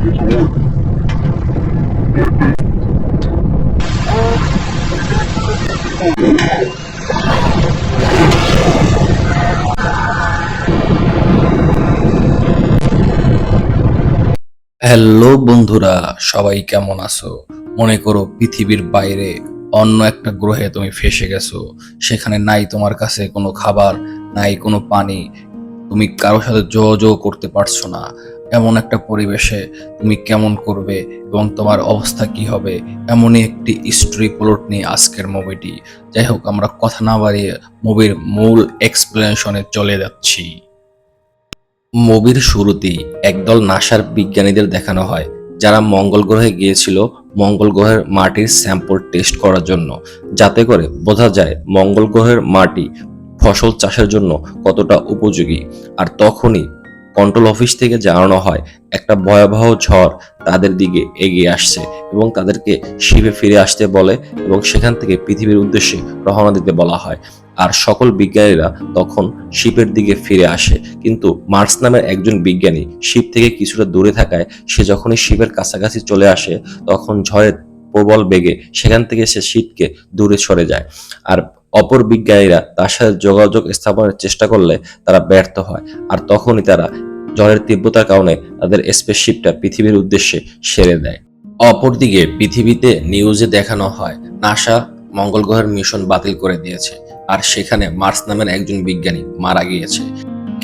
Hello বন্ধুরা, সবাই কেমন আছো? মনে করো পৃথিবীর বাইরে অন্য একটা গ্রহে তুমি ফেসে গেছো। সেখানে নাই তোমার কাছে কোনো খাবার, নাই কোনো পানি, তুমি কারোর সাথে যোগাযোগ করতে পারছো না। এমন একটা পরিবেশে তুমি কেমন করবে এবং তোমার অবস্থা কি হবে? এমনই একটি স্টোরি প্লট নিয়ে আজকের মুভিটি। যাই হোক, আমরা কথা না বাড়িয়ে মুভির মূল এক্সপ্লেনেশনে চলে যাচ্ছি। মুভির শুরুতেই একদল নাসার বিজ্ঞানীদের দেখানো হয়, যারা মঙ্গল গ্রহে গিয়েছিল মঙ্গল গ্রহের মাটির স্যাম্পল টেস্ট করার জন্য, যাতে করে বোঝা যায় মঙ্গল গ্রহের মাটি ফসল চাষের জন্য কতটা উপযোগী। আর তখনই কন্ট্রোল অফিস থেকে জানানো হয় একটা ভয়াবহ ঝড় তাদের দিকে এগিয়ে আসছে এবং তাদেরকে শিপে ফিরে আসতে বলে এবং সেখান থেকে পৃথিবীর উদ্দেশ্যে রওনা দিতে বলা হয়। আর সকল বিজ্ঞানীরা তখন শিপের দিকে ফিরে আসে, কিন্তু মার্স নামের একজন বিজ্ঞানী শিপ থেকে কিছুটা দূরে থাকায় সে যখনই শিপের কাছাকাছি চলে আসে তখন ঝড়ের প্রবল বেগে সেখান থেকে সে শিপকে দূরে সরে যায়। আর অপর বিজ্ঞানীরা তার সাথে যোগাযোগ স্থাপনের চেষ্টা করলে তারা ব্যর্থ হয়। আর তখনই তারা ঝড়ের তীব্রতার কারণে তাদের স্পেসশিপটা পৃথিবীর উদ্দেশ্যে সেরে দেয়। অপরদিকে পৃথিবীতে নিউজে দেখানো হয় নাসা মঙ্গল গ্রহের মিশন বাতিল করে দিয়েছে, আর সেখানে মার্স নামের একজন বিজ্ঞানী মারা গিয়েছে।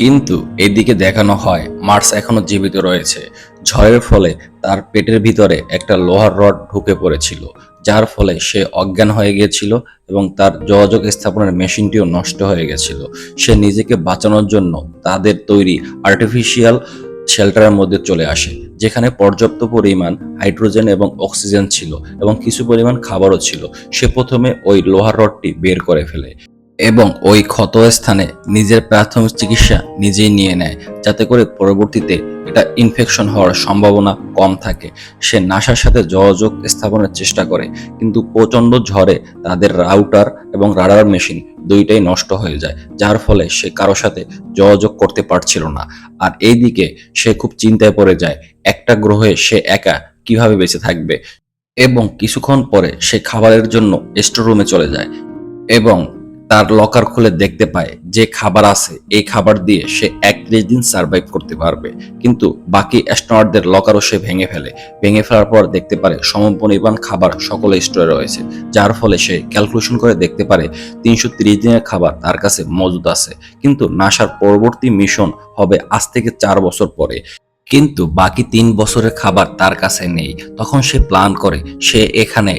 কিন্তু এদিকে দেখানো হয় মার্স এখনো জীবিত রয়েছে। ঝড়ের ফলে তার পেটের ভিতরে একটা লোহার রড ঢুকে পড়েছিল, যার ফলে সে অজ্ঞান হয়ে গিয়েছিল এবং তার যোগাযোগ স্থাপনের মেশিনটিও নষ্ট হয়ে গেছিল। সে নিজেকে বাঁচানোর জন্য তাদের তৈরি আর্টিফিশিয়াল শেল্টারের মধ্যে চলে আসে, যেখানে পর্যাপ্ত পরিমাণ হাইড্রোজেন এবং অক্সিজেন ছিল এবং কিছু পরিমাণ খাবারও ছিল। সে প্রথমে ওই লোহার রডটি বের করে ফেলে এবং ওই ক্ষত স্থানে নিজের প্রাথমিক চিকিৎসা নিজেই নিয়ে নেয়, যাতে করে পরবর্তীতে এটা ইনফেকশন হওয়ার সম্ভাবনা কম থাকে। সে নাসার সাথে যোগাযোগ স্থাপনের চেষ্টা করে, কিন্তু প্রচণ্ড ঝড়ে তাদের রাউটার এবং রাডার মেশিন দুইটাই নষ্ট হয়ে যায়, যার ফলে সে কারো সাথে যোগাযোগ করতে পারছিল না। আর এইদিকে সে খুব চিন্তায় পড়ে যায়, একটা গ্রহে সে একা কিভাবে বেঁচে থাকবে। এবং কিছুক্ষণ পরে সে খাবারের জন্য স্টোর রুমে চলে যায় এবং তার লকার খুলে দেখতে পায় যে খাবার আছে, এই খাবার দিয়ে সে 31 দিন সার্ভাইভ করতে পারবে। কিন্তু বাকি অ্যাস্ট্রোনটদের লকারও সে ভেঙে ফেলার পর দেখতে পারে সমপরিমাণ খাবার সকলে স্টোরে রয়েছে, যার ফলে সে ক্যালকুলেশন করে দেখতে পারে 330 দিনের খাবার তার কাছে মজুদ আছে। কিন্তু নাসার পরবর্তী মিশন হবে আজ থেকে 4 বছর পরে, কিন্তু বাকি 3 বছরের খাবার তার কাছে নেই। তখন সে প্ল্যান করে সে এখানে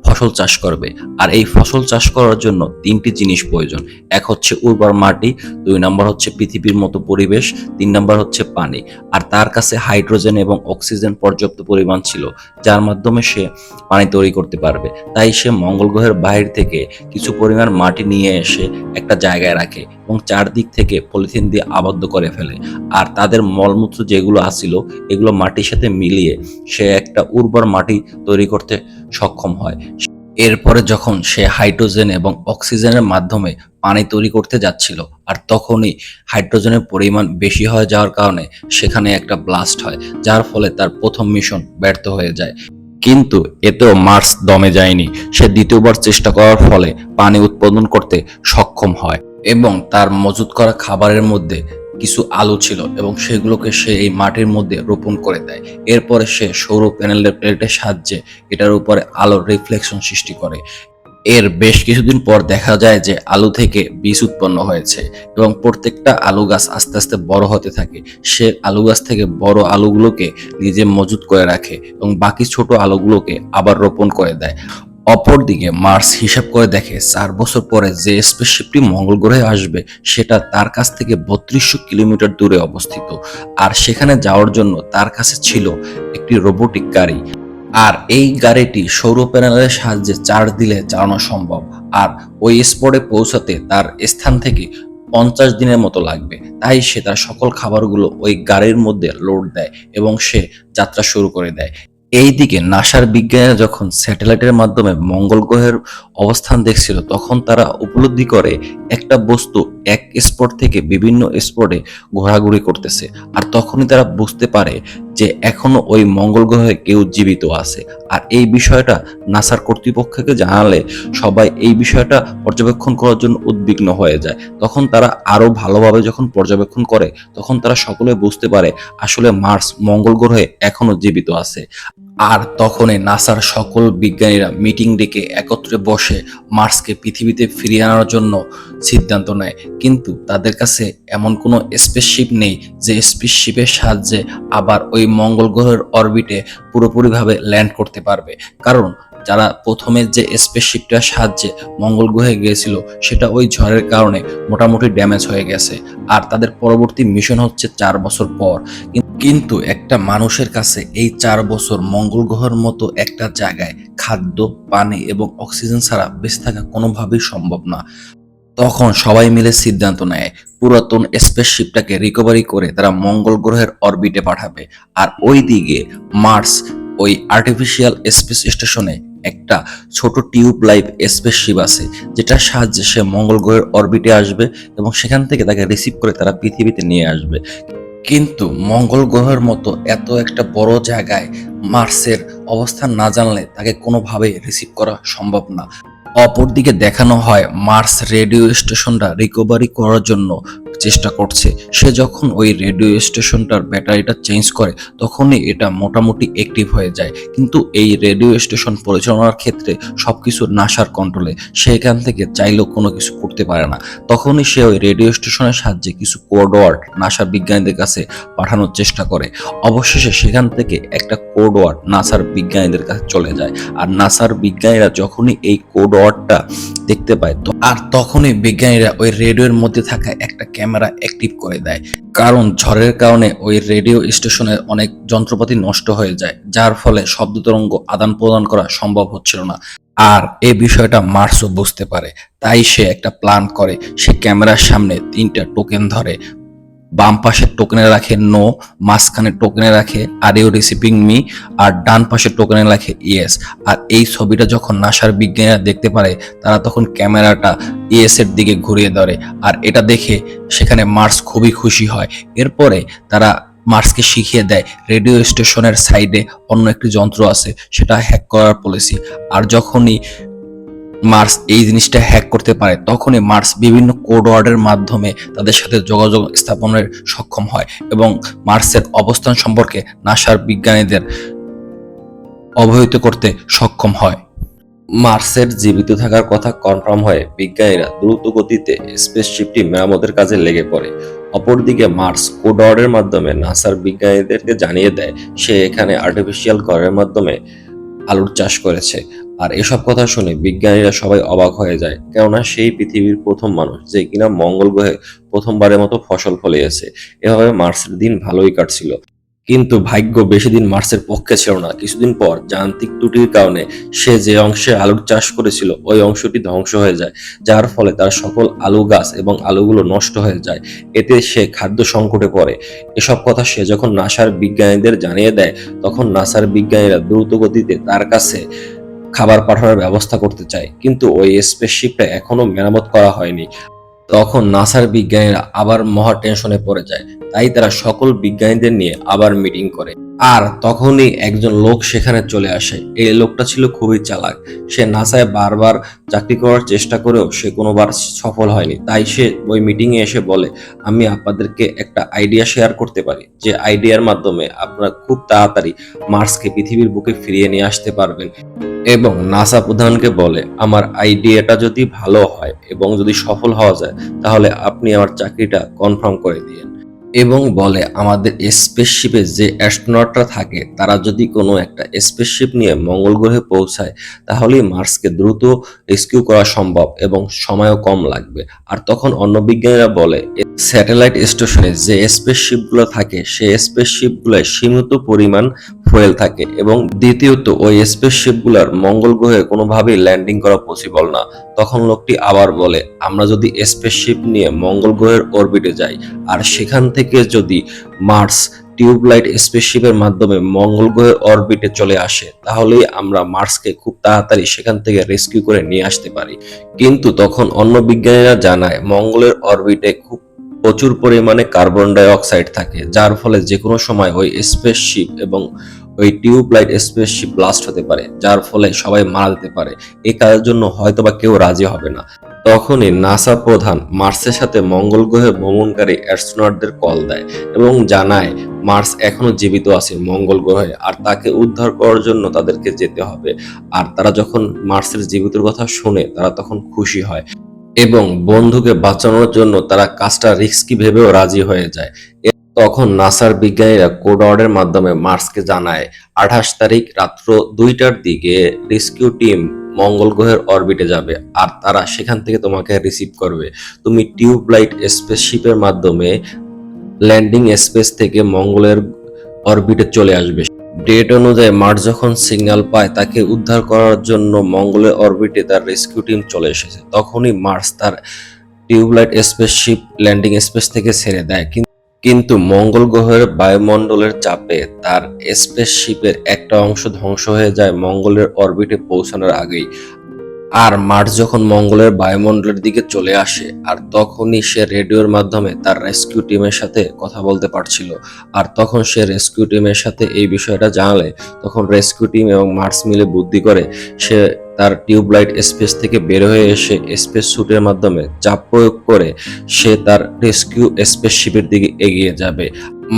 ফসল চাষ করবে। আর এই ফসল চাষ করার জন্য 3টি জিনিস প্রয়োজন। এক হচ্ছে উর্বর মাটি, 2 নম্বর হচ্ছে পৃথিবীর মতো পরিবেশ, 3 নম্বর হচ্ছে পানি। আর তার কাছে হাইড্রোজেন এবং অক্সিজেন পর্যাপ্ত পরিমাণ ছিল, যার মাধ্যমে সে পানি তৈরি করতে পারবে। তাই সে মঙ্গল গ্রহের বাইরে থেকে কিছু পরিমাণ মাটি নিয়ে এসে একটা জায়গায় রাখে এবং চারদিক থেকে পলিথিন দিয়ে আবদ্ধ করে ফেলে। আর তাদের মলমূত্র যেগুলো আছিল এগুলো মাটির সাথে মিলিয়ে সে একটা উর্বর মাটি তৈরি করতে সক্ষম হয়। এরপরে যখন সে হাইড্রোজেন এবং অক্সিজেনের মাধ্যমে পানি তৈরি করতে যাচ্ছিল, আর তখনই হাইড্রোজেনের পরিমাণ বেশি হয়ে যাওয়ার কারণে সেখানে একটা ব্লাস্ট হয়, যার ফলে তার প্রথম মিশন ব্যর্থ হয়ে যায়। কিন্তু এতেও মার্স দমে যায়নি। সে দ্বিতীয়বার চেষ্টা করার ফলে পানি উৎপাদন করতে সক্ষম হয় এবং তার মজুত করা খাবারের মধ্যে কিছু আলু ছিল এবং সেগুলোকে সে এই মাটির মধ্যে রোপণ করে দেয়। এরপরে সে সৌর প্যানেলের প্লেটের সাহায্যে এটার উপরে আলোর রিফ্লেকশন সৃষ্টি করে। এর বেশ কিছুদিন পর দেখা যায় যে আলু থেকে বীজ উৎপন্ন হয়েছে এবং প্রত্যেকটা আলু গাছ আস্তে আস্তে বড় হতে থাকে। সে আলু গাছ থেকে বড় আলুগুলোকে নিজে মজুত করে রাখে এবং বাকি ছোট আলুগুলোকে আবার রোপণ করে দেয়। অপরদিকে মার্স হিসাব করে দেখে 4 বছর পরে যে স্পেসশিপটি মঙ্গল গ্রহে আসবে সেটা তার কাছ থেকে 3200 কিলোমিটার দূরে অবস্থিত। আর সেখানে যাওয়ার জন্য তার কাছে ছিল একটি রোবোটিক গাড়ি। আর এই গাড়িটি সৌর প্যানেলের সাহায্যে চার্জ দিলে চালানো সম্ভব। আর ওই স্পটে পৌঁছাতে তার স্থান থেকে 50 দিনের মতো লাগবে। তাই সে তার সকল খাবারগুলো ওই গাড়ির মধ্যে লোড দেয় এবং সে যাত্রা শুরু করে দেয়। এইদিকে নাসার বিজ্ঞানীরা যখন স্যাটেলাইটের মাধ্যমে মঙ্গল গ্রহের অবস্থান দেখছিল, তখন তারা উপলব্ধি করে একটা বস্তু এক স্পট থেকে বিভিন্ন স্পটে ঘোরাঘুরি করতেছে। আর তখনই তারা বুঝতে পারে যে এখনো ওই মঙ্গল গ্রহে কেউ জীবিত আছে। আর এই বিষয়টা নাসার কর্তৃপক্ষকে জানালে সবাই এই বিষয়টা পর্যবেক্ষণ করার জন্য উদ্বিগ্ন হয়ে যায়। তখন তারা আরো ভালোভাবে যখন পর্যবেক্ষণ করে তখন তারা সকলে বুঝতে পারে আসলে মার্স মঙ্গল গ্রহে এখনো জীবিত আছে। আর তখনই নাসার সকল বিজ্ঞানীরা মিটিং ডেকে একত্রে বসে মার্সকে পৃথিবীতে ফিরিয়ে আনার জন্য সিদ্ধান্ত নেয়। কিন্তু তাদের কাছে এমন কোনো স্পেসশিপ নেই যে স্পেসশিপের সাহায্যে আবার ওই মঙ্গল গ্রহের অরবিটে পুরোপুরিভাবে ল্যান্ড করতে পারবে। কারণ যারা প্রথমে যে স্পেসশিপটার সাহায্যে মঙ্গল গ্রহে গিয়েছিল সেটা ওই ঝড়ের কারণে মোটামুটি ড্যামেজ হয়ে গেছে। আর তাদের পরবর্তী মিশন হচ্ছে 4 বছর পর। কিন্তু একটা মানুষের কাছে এই 4 বছর মঙ্গল গ্রহের মতো একটা জায়গায় খাদ্য, পানি এবং অক্সিজেন ছাড়া বেঁচে থাকা কোনোভাবেই সম্ভব না। তখন সবাই মিলে সিদ্ধান্ত নেয় পুরাতন স্পেসশিপটাকে রিকভারি করে তারা মঙ্গল গ্রহের অরবিটে পাঠাবে। আর ওই দিকে মার্স ওই আর্টিফিশিয়াল স্পেস স্টেশনে একটা ছোট টিউব লাইভ স্পেসশিপ আছে যেটার সাহায্যে সে মঙ্গল গ্রহের অরবিটে আসবে এবং সেখান থেকে তাকে রিসিভ করে তারা পৃথিবীতে নিয়ে আসবে। কিন্তু মঙ্গল গ্রহের মতো এত একটা বড় জায়গায় মার্সের অবস্থান না জানলে তাকে কোনোভাবেই রিসিভ করা সম্ভব না। অপরদিকে দেখানো হয় মার্স রেডিও স্টেশনটা রিকভারি করার জন্য চেষ্টা করছে। সে যখন ওই রেডিও স্টেশনটার ব্যাটারিটা চেঞ্জ করে তখনই এটা মোটামুটি অ্যাক্টিভ হয়ে যায়। কিন্তু এই রেডিও স্টেশন পরিচালনার ক্ষেত্রে সবকিছু নাসার কন্ট্রোলে, সে এখান থেকে চাইলেও কোনো কিছু করতে পারে না। তখনই সে ওই রেডিও স্টেশনের সাহায্যে কিছু কোড ওয়ার্ড নাসার বিজ্ঞানীদের কাছে পাঠানোর চেষ্টা করে। অবশেষে সেখান থেকে একটা কোড ওয়ার্ড নাসার বিজ্ঞানীদের কাছে চলে যায়। আর নাসার বিজ্ঞানীরা যখনই এই কোড ওয়ার্ডটা দেখতে পায় আর তখনই বিজ্ঞানীরা ওই রেডিওর মধ্যে থাকা একটা ক্যামেরা অ্যাক্টিভ করে দেয়। কারণ ঝড়ের কারণে ওই রেডিও স্টেশনের অনেক যন্ত্রপাতি নষ্ট হয়ে যায়, যার ফলে শব্দ তরঙ্গ আদান প্রদান করা সম্ভব হচ্ছিল না। আর এই বিষয়টা মার্সও বুঝতে পারে, তাই সে একটা প্ল্যান করে। সে ক্যামেরার সামনে 3টা টোকেন ধরে, বাম পাশের টোকেনে রাখে নো, মাঝখানে টোকেনে রাখে আর ইউ রিসিভিং মি, আর ডান পাশের টোকেনে রাখে ইয়েস। আর এই ছবিটা যখন নাসার বিজ্ঞানীরা দেখতে পারে তারা তখন ক্যামেরাটা ইয়েস এর দিকে ঘুরিয়ে ধরে। আর এটা দেখে সেখানে মার্স খুবই খুশি হয়। এরপরে তারা মার্সকে শিখিয়ে দেয় রেডিও স্টেশনের সাইডে অন্য একটি যন্ত্র আছে, সেটা হ্যাক করার পলিসি। আর যখনই মার্স এই জিনিসটা হ্যাক করতে পারে তখনই মার্স বিভিন্ন কোড ওয়ার্ডের মাধ্যমে তাদের সাথে যোগাযোগ স্থাপনের সক্ষম হয় এবং মার্সের অবস্থান সম্পর্কে নাসার বিজ্ঞানীদের অবহিত করতে সক্ষম হয়। মার্সের জীবিত থাকার কথা কনফার্ম হয়ে বিজ্ঞানীরা দ্রুত গতিতে স্পেসশিপটি মেরামতের কাজে লেগে পড়ে। অপরদিকে মার্স কোড ওয়ার্ডের মাধ্যমে নাসার বিজ্ঞানীদেরকে জানিয়ে দেয় সে এখানে আর্টিফিশিয়াল ঘরের মাধ্যমে আলুর চাষ করেছে। আর এসব কথা শুনে বিজ্ঞানীরা সবাই অবাক হয়ে যায়, কেননা সেই পৃথিবীর প্রথম মানুষ যে কিনা মঙ্গল গ্রহে প্রথমবারের মতো ফসল ফলিয়েছে। এভাবে মার্সের দিন ভালোই কাটছিল। কিন্তু ভাগ্য বেশি দিন মার্সের পক্ষে ছিল না। কিছুদিন পর যান্ত্রিক ত্রুটির কারণে সে যে অংশে আলুর চাষ করেছিল ওই অংশটি ধ্বংস হয়ে যায়, যার ফলে তার সকল আলু গাছ এবং আলুগুলো নষ্ট হয়ে যায়। এতে সে খাদ্য সংকটে পড়ে। এসব কথা সে যখন নাসার বিজ্ঞানীদের জানিয়ে দেয় তখন নাসার বিজ্ঞানীরা দ্রুত গতিতে তার কাছে খাবার পাঠানোর ব্যবস্থা করতে চায়, কিন্তু ওই স্পেসশিপটা এখনো মেরামত করা হয়নি। তখন নাসার বিজ্ঞানীরা আবার মহা টেনশনে পড়ে যায়, তাই তারা সকল বিজ্ঞানীদের নিয়ে আবার মিটিং করে। আর তখনই একজন লোক সেখানে চলে আসে। এই লোকটা ছিল খুবই চালাক। সে নাসায় বারবার চাকরি করার চেষ্টা করেও সে কোনোবার সফল হয়নি। তাই সে ওই মিটিং এ এসে বলে, আমি আপনাদেরকে একটা আইডিয়া শেয়ার করতে পারি, যে আইডিয়ার মাধ্যমে আপনারা খুব তাড়াতাড়ি মার্সকে পৃথিবীর বুকে ফিরিয়ে নিয়ে আসতে পারবেন। এবং নাসা প্রধানকে বলে, আমার আইডিয়াটা যদি ভালো হয় এবং যদি সফল হওয়া যায় তাহলে আপনি আমার চাকরিটা কনফার্ম করে দিন। এবং বলে আমাদের স্পেসশিপে যে অ্যাস্ট্রোনটরা থাকে তারা যদি কোনো একটা স্পেসশিপ নিয়ে মঙ্গল গ্রহে পৌঁছায় তাহলেই মার্সকে দ্রুত রেস্কিউ করা সম্ভব এবং সময়ও কম লাগবে। আর তখন অন্য বিজ্ঞানীরা বলে স্যাটেলাইট স্টেশনে যে স্পেসশিপগুলো থাকে সেই স্পেসশিপগুলোয় সীমিত পরিমাণ ফুয়েল থাকে এবং দ্বিতীয়ত ওই স্পেসশিপগুলোর মঙ্গল গ্রহে কোনোভাবেই ল্যান্ডিং করা পসিবল না। তখন লোকটি আবার বলে, আমরা যদি স্পেসশিপ নিয়ে মঙ্গল গ্রহের অরবিটে যাই আর সেখান থেকে যদি মার্স টিউবলাইট স্পেসশিপের মাধ্যমে মঙ্গল গ্রহের অরবিটে চলে আসে, তাহলেই আমরা মার্সকে খুব তাড়াতাড়ি সেখান থেকে রেস্কিউ করে নিয়ে আসতে পারি। কিন্তু তখন অন্য বিজ্ঞানীরা জানায় মঙ্গলের অরবিটে খুব প্রচুর পরিমাণে কার্বন ডাই অক্সাইড থাকে, যার ফলে যে কোনো সময় ওই স্পেসশিপ এবং ওই টিউবলাইট স্পেসশিপ ব্লাস্ট হতে পারে, যার ফলে সবাই মারা যেতে পারে। এই কাজের জন্য হয়তোবা কেউ রাজি হবে না। তখনই নাসা প্রধান মার্সের সাথে মঙ্গল গ্রহে ভ্রমণকারী অ্যাস্ট্রোনটদের কল দেয় এবং জানায় মার্স এখনো জীবিত আছে মঙ্গল গ্রহে, আর তাকে উদ্ধার করার জন্য তাদেরকে যেতে হবে। আর তারা যখন মার্সের জীবিতর কথা শুনে তারা তখন খুশি হয় এবং বন্ধুকে বাঁচানোর জন্য তারা কাজটা রিস্কি ভেবেও রাজি হয়ে যায়। তখন নাসার বিজ্ঞানীরা কোড ওয়ার্ডের মাধ্যমে মার্সকে জানায় 28 তারিখ রাত্র 2টার দিকে রেস্কিউ টিম মঙ্গল গ্রহের অরবিটে যাবে আর তারা সেখান থেকে তোমাকে রিসিভ করবে। তুমি টিউবলাইট স্পেসশিপের মাধ্যমে ল্যান্ডিং স্পেস থেকে মঙ্গলের অরবিটে চলে আসবে। ডেট অনুযায়ী মার্স যখন সিগন্যাল পায় তাকে উদ্ধার করার জন্য মঙ্গলের অরবিটে তার রেস্কিউ টিম চলে এসেছে। তখনই মার্স তার টিউবলাইট স্পেসশিপ ল্যান্ডিং স্পেস থেকে ছেড়ে দেয়, কিন্তু মঙ্গল গ্রহের বায়ুমণ্ডলের চাপে তার স্পেসশিপের একটা অংশ ধ্বংস হয়ে যায় মঙ্গলের অরবিটে পৌঁছানোর আগেই। আর মার্স যখন মঙ্গলের বায়ুমণ্ডলের দিকে চলে আসে আর তখনই সে রেডিওর মাধ্যমে তার রেস্কিউ টিমের সাথে কথা বলতে পারছিল। আর তখন সে রেস্কিউ টিমের সাথে এই বিষয়টা জানালে তখন রেস্কিউ টিম এবং মার্স মিলে বুদ্ধি করে সে তার টিউবলাইট স্পেস থেকে বের হয়ে এসে স্পেস স্যুটের মাধ্যমে চাপ প্রয়োগ করে সে তার রেস্কিউ স্পেসশিপের দিকে এগিয়ে যাবে।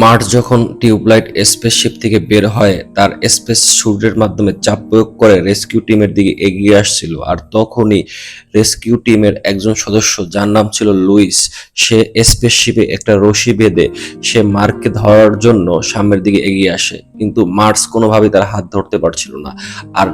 মার্স যখন টিউবলাইট স্পেসশিপ থেকে বের হয় তার স্পেস স্যুটের মাধ্যমে চাপ প্রয়োগ করে রেস্কিউ টিমের দিকে এগিয়ে আসছিল। আর তখনই রেস্কিউ টিমের একজন সদস্য যার নাম ছিল লুইস, সে স্পেসশিপে একটা রশি বেঁধে সে মার্ককে ধরার জন্য সামনের দিকে এগিয়ে আসে, কিন্তু মার্স কোনোভাবেই তার হাত ধরতে পারছিল না। আর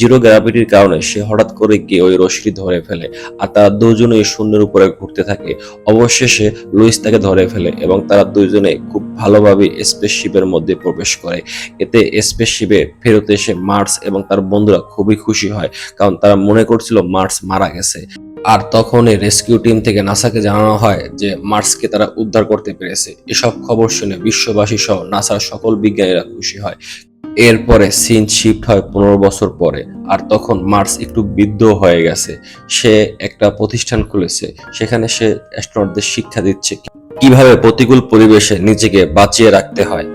জিরো গ্র্যাভিটির কারণে সে হঠাৎ করে গিয়ে ওই রশিটি ধরে ফেলে আর তারা দুজনেই শূন্যের উপরে ঘুরতে থাকে। অবশেষে লুইস তাকে ধরে ফেলে এবং তারা দুজনে খুব ভালোভাবে স্পেসশিপের মধ্যে প্রবেশ করে। এতে স্পেসশিপে ফেরত এসে মার্স এবং তার বন্ধুরা খুবই খুশি হয়, কারণ তারা মনে করছিল মার্স মারা গেছে। আর তখনই রেস্কিউ টিম থেকে নাসাকে জানানো হয় যে মার্সকে তারা উদ্ধার করতে পেরেছে। এসব খবর শুনে বিশ্ববাসী সহ নাসার সকল বিজ্ঞানীরা খুশি হয়। এরপরে সিন শিফট হয় 15 বছর পরে, আর তখন মার্স একটু বৃদ্ধ হয়ে গেছে। সে একটা প্রতিষ্ঠান খুলেছে, সেখানে সে অ্যাস্ট্রোনটদের শিক্ষা দিচ্ছে কিভাবে প্রতিকূল পরিবেশে নিজেকে বাঁচিয়ে রাখতে হয়।